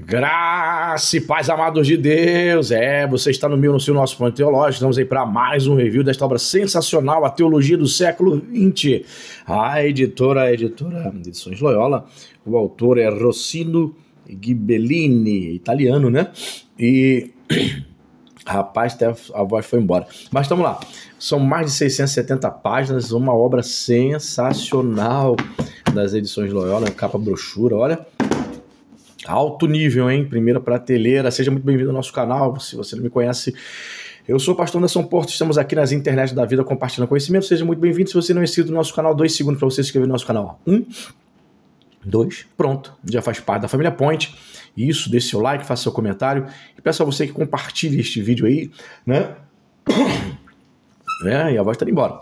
Graça e paz, amados de Deus. você está no nosso ponto teológico. Estamos aí para mais um review desta obra sensacional, a Teologia do Século XX. A editora Edições Loyola. O autor é Rossino Ghibellini, italiano, né? E rapaz, até a voz foi embora. Mas estamos lá. São mais de 670 páginas, uma obra sensacional das Edições Loyola, capa brochura, olha. Alto nível, hein? Primeira prateleira. Seja muito bem-vindo ao nosso canal. Se você não me conhece, eu sou o pastor Anderson Porto. Estamos aqui nas internet da vida compartilhando conhecimento. Seja muito bem-vindo. Se você não é inscrito no nosso canal, 2 segundos para você se inscrever no nosso canal. 1, 2, pronto. Já faz parte da família Point. Isso, deixe seu like, faça seu comentário. E peço a você que compartilhe este vídeo aí, né? E a voz está indo embora.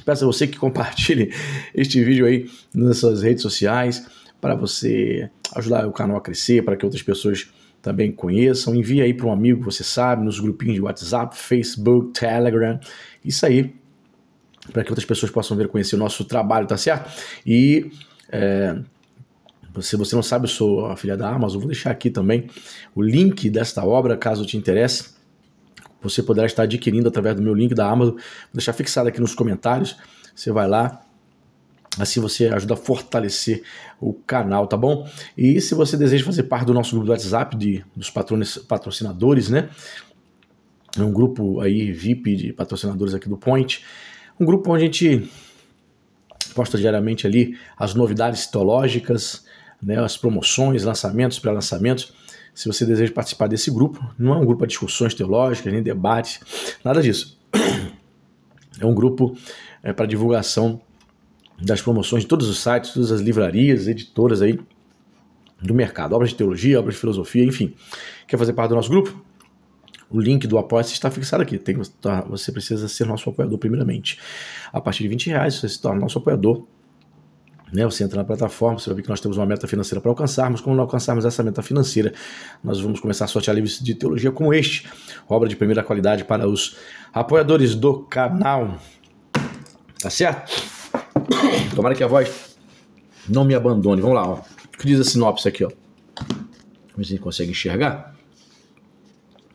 Peço a você que compartilhe este vídeo aí nas suas redes sociais, para você ajudar o canal a crescer, para que outras pessoas também conheçam. Envie aí para um amigo, você sabe, nos grupinhos de WhatsApp, Facebook, Telegram. Isso aí, para que outras pessoas possam ver, conhecer o nosso trabalho, tá certo? E se você não sabe, eu sou afiliado da Amazon, vou deixar aqui também o link desta obra, caso te interesse. Você poderá estar adquirindo através do meu link da Amazon. Vou deixar fixado aqui nos comentários. Você vai lá. Assim você ajuda a fortalecer o canal, tá bom? E se você deseja fazer parte do nosso grupo do WhatsApp, dos patrocinadores, né? É um grupo aí VIP de patrocinadores aqui do Point. Um grupo onde a gente posta diariamente ali as novidades teológicas, né? As promoções, lançamentos, pré-lançamentos. Se você deseja participar desse grupo, não é um grupo para discussões teológicas, nem debates, nada disso. É um grupo para divulgação das promoções de todos os sites, todas as livrarias, editoras aí do mercado, obras de teologia, obras de filosofia, enfim. Quer fazer parte do nosso grupo? O link do Apoia-se está fixado aqui. Você precisa ser nosso apoiador primeiramente. A partir de R$20 você se torna nosso apoiador. Né? Você entra na plataforma, você vai ver que nós temos uma meta financeira para alcançarmos. Quando alcançarmos essa meta financeira, nós vamos começar a sortear livros de teologia como este, obra de primeira qualidade para os apoiadores do canal. Tá certo? Tomara que a voz não me abandone. Vamos lá, ó. O que diz a sinopse aqui, ó? Vamos ver se a gente consegue enxergar.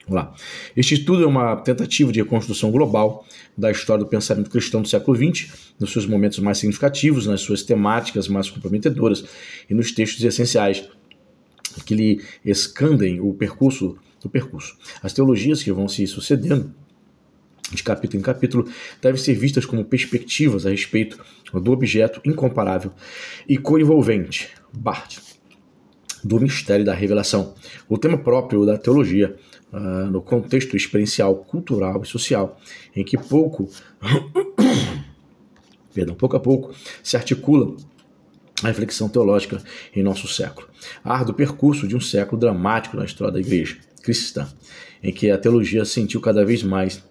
Vamos lá. Este estudo é uma tentativa de reconstrução global da história do pensamento cristão do século XX, nos seus momentos mais significativos, nas suas temáticas mais comprometedoras e nos textos essenciais que lhe escandem o percurso do percurso. As teologias que vão se sucedendo de capítulo em capítulo, devem ser vistas como perspectivas a respeito do objeto incomparável e coenvolvente, Barth, do mistério da revelação. O tema próprio da teologia, no contexto experiencial, cultural e social, em que pouco a pouco se articula a reflexão teológica em nosso século. Árduo percurso de um século dramático na história da igreja cristã, em que a teologia sentiu cada vez mais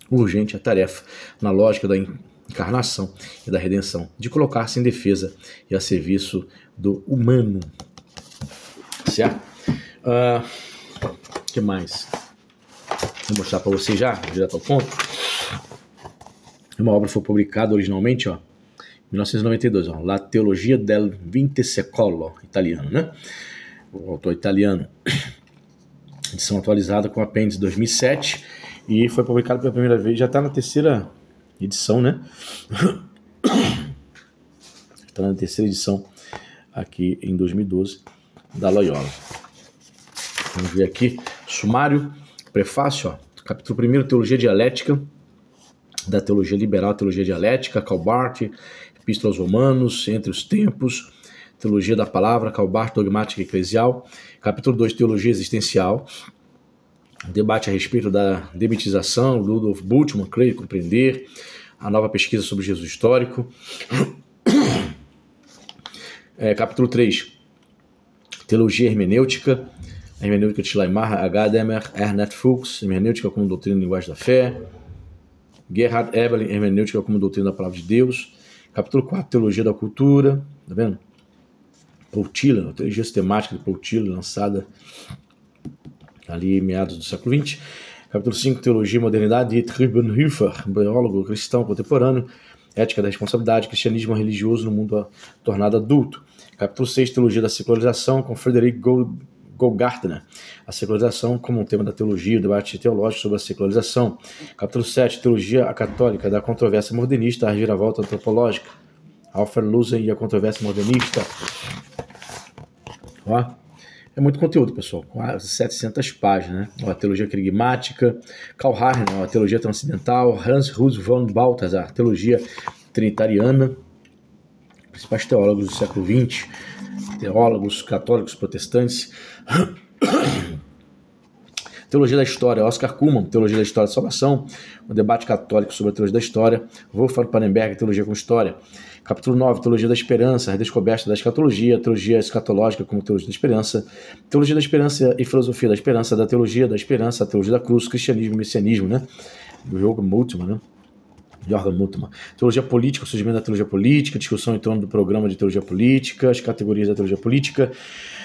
urgente a tarefa, na lógica da encarnação e da redenção, de colocar-se em defesa e a serviço do humano. Certo? O que mais? Vou mostrar para vocês já, direto ao ponto. Uma obra foi publicada originalmente, ó, em 1992, ó, La Teologia del XX Secolo, italiano, né? O autor italiano. Edição atualizada com apêndice 2007. E foi publicado pela primeira vez, já está na terceira edição, né? Está na terceira edição aqui em 2012 da Loyola. Vamos ver aqui, sumário, prefácio, ó, capítulo 1, Teologia Dialética, da Teologia Liberal, Teologia Dialética, Karl Barth, Epístola aos Romanos, Entre os Tempos, Teologia da Palavra, Karl Barth, Dogmática Eclesial, capítulo 2, Teologia Existencial, debate a respeito da demitização, Rudolf Bultmann, Crer e Compreender, a nova pesquisa sobre Jesus histórico. Capítulo 3, Teologia Hermenêutica, a hermenêutica de Schleiermacher, H. Demer, Ernest Fuchs, hermenêutica como doutrina e linguagem da fé, Gerhard Eberlin, hermenêutica como doutrina da palavra de Deus. Capítulo 4, Teologia da Cultura, tá vendo? Paul Tillich, teologia sistemática de Paul Tillich, lançada ali em meados do século XX. Capítulo 5, Teologia e Modernidade, Dietrich Bonhoeffer, biólogo cristão contemporâneo. ética da responsabilidade, cristianismo religioso no mundo tornado adulto. Capítulo 6, teologia da secularização, com Frederick Goldgartner. A secularização como um tema da teologia, o debate teológico sobre a secularização. Capítulo 7, teologia católica, da controvérsia modernista, a reviravolta antropológica. Alfred Lusen e a controvérsia modernista. Ó, é muito conteúdo, pessoal, quase 700 páginas, né? Ó, a teologia querigmática, Karl Rahner, a teologia transcendental, Hans Hus von Balthasar, teologia trinitariana, principais teólogos do século XX, teólogos católicos protestantes. Teologia da História, Oscar Cullmann, Teologia da História da Salvação, o debate católico sobre a teologia da história, Wolfgang Pannenberg, Teologia com História. Capítulo 9, Teologia da Esperança, a redescoberta da escatologia, teologia escatológica como teologia da esperança, teologia da esperança e filosofia da esperança, da teologia da esperança, a teologia da cruz, cristianismo e messianismo, né? Do Jürgen Moltmann, né? Teologia política, o surgimento da teologia política, discussão em torno do programa de teologia política, as categorias da teologia política,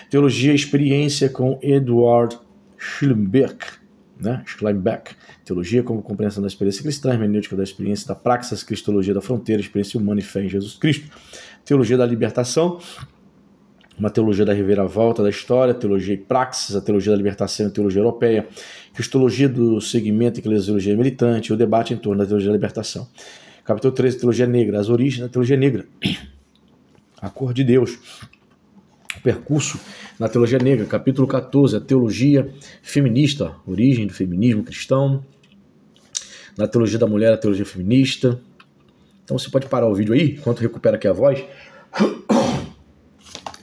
teologia e experiência com Edward Schleimbach, né? Teologia como compreensão da experiência cristã, hermenêutica da experiência da praxis, cristologia da fronteira, experiência humana e fé em Jesus Cristo. Teologia da libertação, uma teologia da reviravolta da história, teologia e praxis, a teologia da libertação e teologia europeia, cristologia do segmento e eclesiologia militante, o debate em torno da teologia da libertação. Capítulo 13, teologia negra, as origens da teologia negra, a cor de Deus, o percurso na teologia negra. Capítulo 14, a teologia feminista, origem do feminismo cristão. Na teologia da mulher, a teologia feminista. Então você pode parar o vídeo aí, enquanto recupera aqui a voz.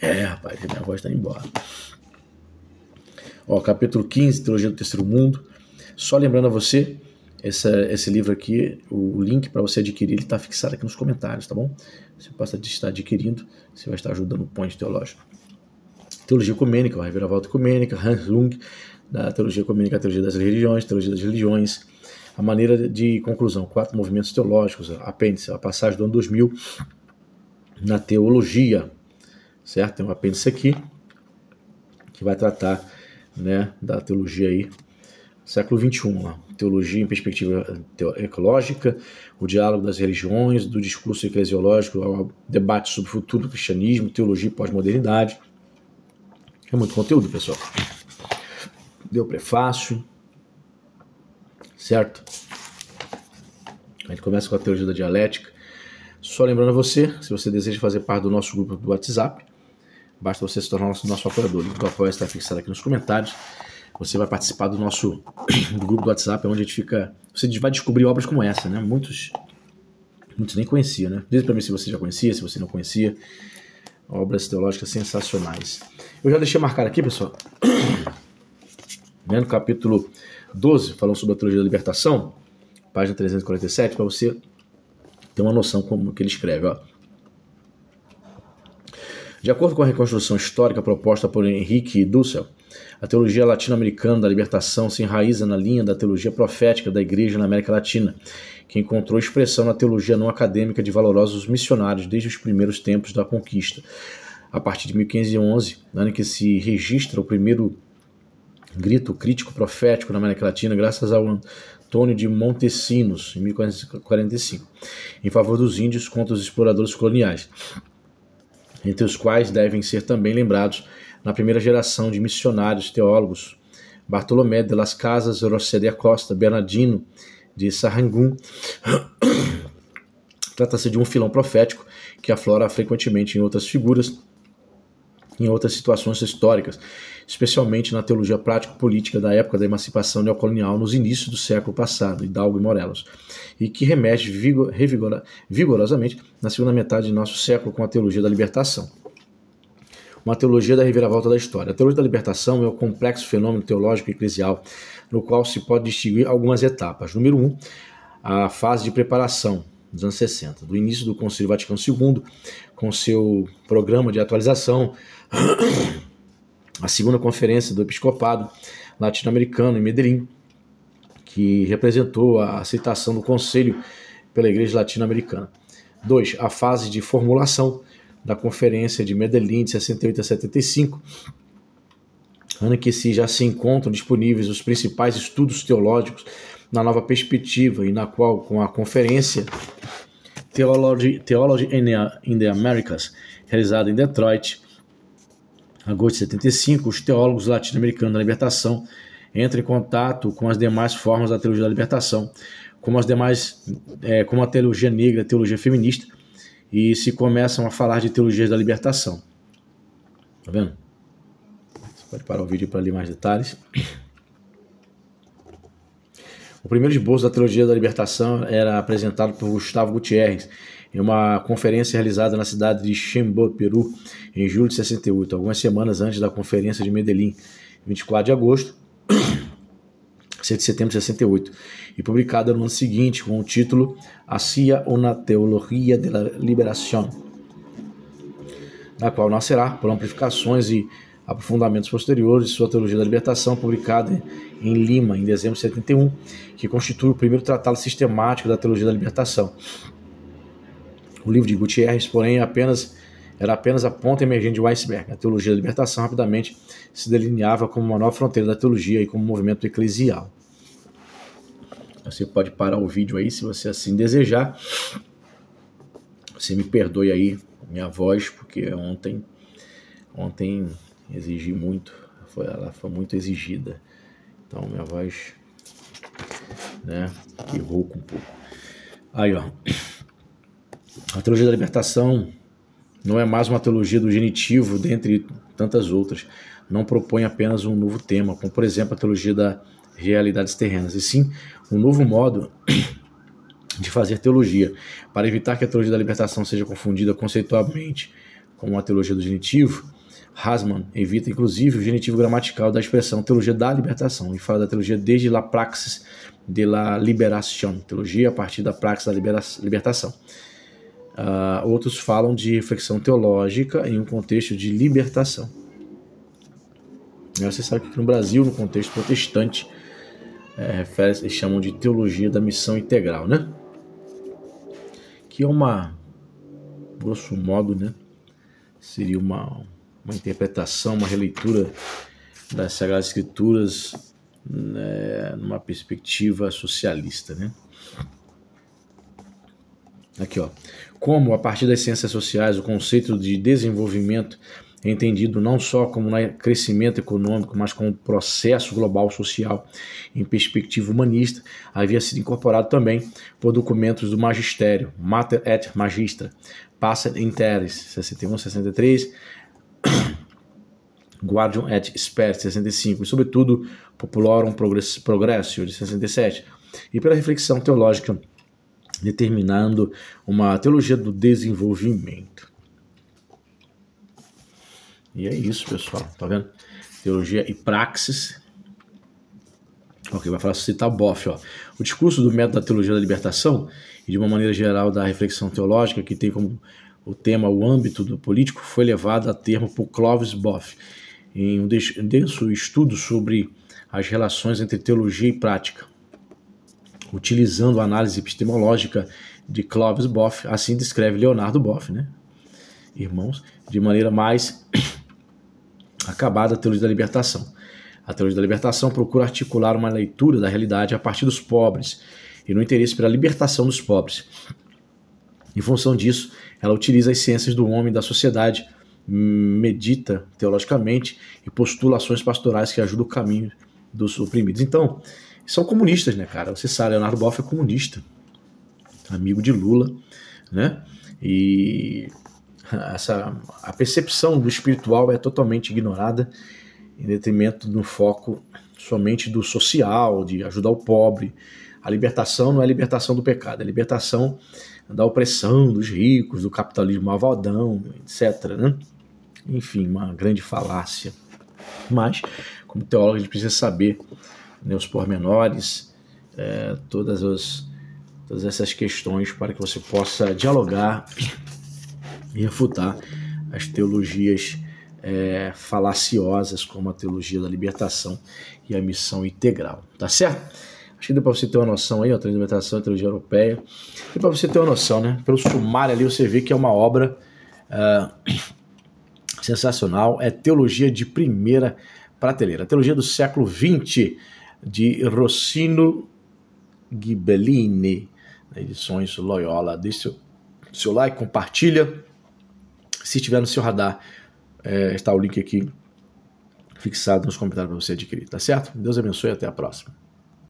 Rapaz, minha voz está embora. Ó, capítulo 15, teologia do terceiro mundo. Só lembrando a você, esse livro aqui, o link para você adquirir, ele está fixado aqui nos comentários, tá bom? Você passa de estar adquirindo, você vai estar ajudando o Ponte Teológico. Teologia ecumênica, a reviravolta ecumênica, Hans Jung, da teologia ecumênica, a teologia das religiões, a maneira de conclusão, 4 movimentos teológicos, apêndice, a passagem do ano 2000 na teologia, certo? Tem um apêndice aqui que vai tratar, né, da teologia aí, século XXI, lá. Teologia em perspectiva ecológica, o diálogo das religiões, do discurso eclesiológico, ao debate sobre o futuro do cristianismo, teologia e pós-modernidade. É muito conteúdo, pessoal. Deu prefácio, certo? A gente começa com a teologia da dialética. Só lembrando a você, se você deseja fazer parte do nosso grupo do WhatsApp, basta você se tornar nosso apoiador. O link do apoio está fixado aqui nos comentários. Você vai participar do nosso grupo do WhatsApp, onde a gente fica... Você vai descobrir obras como essa, né? Muitos nem conheciam, né? Diz para mim se você já conhecia, se você não conhecia. Obras teológicas sensacionais. Eu já deixei marcar aqui, pessoal, no capítulo 12, falando sobre a teologia da libertação, página 347, para você ter uma noção como que ele escreve. Ó. De acordo com a reconstrução histórica proposta por Henrique Dussel, a teologia latino-americana da libertação se enraiza na linha da teologia profética da Igreja na América Latina, que encontrou expressão na teologia não acadêmica de valorosos missionários desde os primeiros tempos da conquista. A partir de 1511, ano em que se registra o primeiro grito crítico profético na América Latina, graças ao Antônio de Montesinos, em 1445, em favor dos índios contra os exploradores coloniais, entre os quais devem ser também lembrados, na primeira geração de missionários teólogos, Bartolomé de las Casas, José de Acosta, Bernardino de Sahagún. Trata-se de um filão profético que aflora frequentemente em outras figuras, em outras situações históricas, especialmente na teologia prático-política da época da emancipação neocolonial nos inícios do século passado, Hidalgo e Morelos, e que remete vigorosamente na segunda metade de nosso século com a teologia da libertação. Uma teologia da reviravolta da história. A teologia da libertação é um complexo fenômeno teológico e eclesial, no qual se pode distinguir algumas etapas. Número 1, a fase de preparação, dos anos 60, do início do Concílio Vaticano II, com seu programa de atualização, a segunda conferência do Episcopado Latino-Americano em Medellín, que representou a aceitação do Conselho pela Igreja Latino-Americana. 2, a fase de formulação da Conferência de Medellín de 68 a 75, ano em que já se encontram disponíveis os principais estudos teológicos na nova perspectiva e na qual, com a conferência, Theology in the Americas, realizada em Detroit, agosto de 75. Os teólogos latino-americanos da libertação entram em contato com as demais formas da teologia da libertação, como a teologia negra, a teologia feminista, e se começam a falar de teologias da libertação. Tá vendo? Você pode parar o vídeo para ler mais detalhes. O primeiro esboço da teologia da libertação era apresentado por Gustavo Gutierrez em uma conferência realizada na cidade de Chimbote, Peru, em julho de 68, algumas semanas antes da conferência de Medellín, 24 de agosto, 7 de setembro de 68, e publicada no ano seguinte com o título Hacia una teología de la liberación, na qual nascerá por amplificações e aprofundamentos posteriores de sua teologia da libertação, publicada em Lima, em dezembro de 71, que constitui o primeiro tratado sistemático da teologia da libertação. O livro de Gutierrez, porém, era apenas a ponta emergente de um iceberg. A teologia da libertação rapidamente se delineava como uma nova fronteira da teologia e como um movimento eclesial. Você pode parar o vídeo aí se você assim desejar. Você me perdoe aí minha voz, porque ontem exigi muito, ela foi muito exigida, então minha voz, né, que rouca um pouco. Aí, ó, a teologia da libertação não é mais uma teologia do genitivo, dentre tantas outras. Não propõe apenas um novo tema, como por exemplo a teologia das realidades terrenas, e sim um novo modo de fazer teologia, para evitar que a teologia da libertação seja confundida conceitualmente com a teologia do genitivo. Hasman evita, inclusive, o genitivo gramatical da expressão teologia da libertação e fala da teologia desde la praxis de la liberación, teologia a partir da praxis da libertação. Outros falam de reflexão teológica em um contexto de libertação. Você sabe que aqui no Brasil, no contexto protestante, eles chamam de teologia da missão integral, né? Que é grosso modo, né, seria uma interpretação, uma releitura das Sagradas Escrituras, né, numa perspectiva socialista, né? Aqui, ó. Como, a partir das ciências sociais, o conceito de desenvolvimento é entendido não só como crescimento econômico, mas como processo global social em perspectiva humanista, havia sido incorporado também por documentos do magistério, Mater et Magistra, Passer in Terris, 61, 63, Guardium et Spes, 65, e sobretudo Populorum Progressio, de 67, e pela reflexão teológica, determinando uma teologia do desenvolvimento. E é isso, pessoal, tá vendo? Teologia e praxis. Ok, vai falar citar Boff, ó. O discurso do método da teologia da libertação e de uma maneira geral da reflexão teológica, que tem como o tema o âmbito do político, foi levado a termo por Clovis Boff em um denso estudo sobre as relações entre teologia e prática, utilizando a análise epistemológica de Clovis Boff. Assim descreve Leonardo Boff, né, irmãos, de maneira mais acabada a teologia da libertação. A teologia da libertação procura articular uma leitura da realidade a partir dos pobres e no interesse pela libertação dos pobres. Em função disso, ela utiliza as ciências do homem e da sociedade, medita teologicamente e postula ações pastorais que ajudam o caminho dos oprimidos. Então, são comunistas, né, cara? Você sabe, Leonardo Boff é comunista, amigo de Lula, né? E a percepção do espiritual é totalmente ignorada em detrimento do foco somente do social, de ajudar o pobre. A libertação não é a libertação do pecado, é a libertação da opressão dos ricos, do capitalismo malvadão, etc., né? Enfim, uma grande falácia. Mas, como teólogo, a gente precisa saber, né, os pormenores, todas essas questões para que você possa dialogar e refutar as teologias falaciosas, como a teologia da libertação e a missão integral. Tá certo? Acho que deu para você ter uma noção aí, a libertação e a teologia europeia. Deu para você ter uma noção, né? Pelo sumário ali você vê que é uma obra sensacional. É teologia de primeira prateleira. A teologia do século XX, de Rossino Ghibellini, edições Loyola. Deixa eu seu like, compartilha. Se estiver no seu radar, está o link aqui fixado nos comentários para você adquirir, tá certo? Deus abençoe e até a próxima.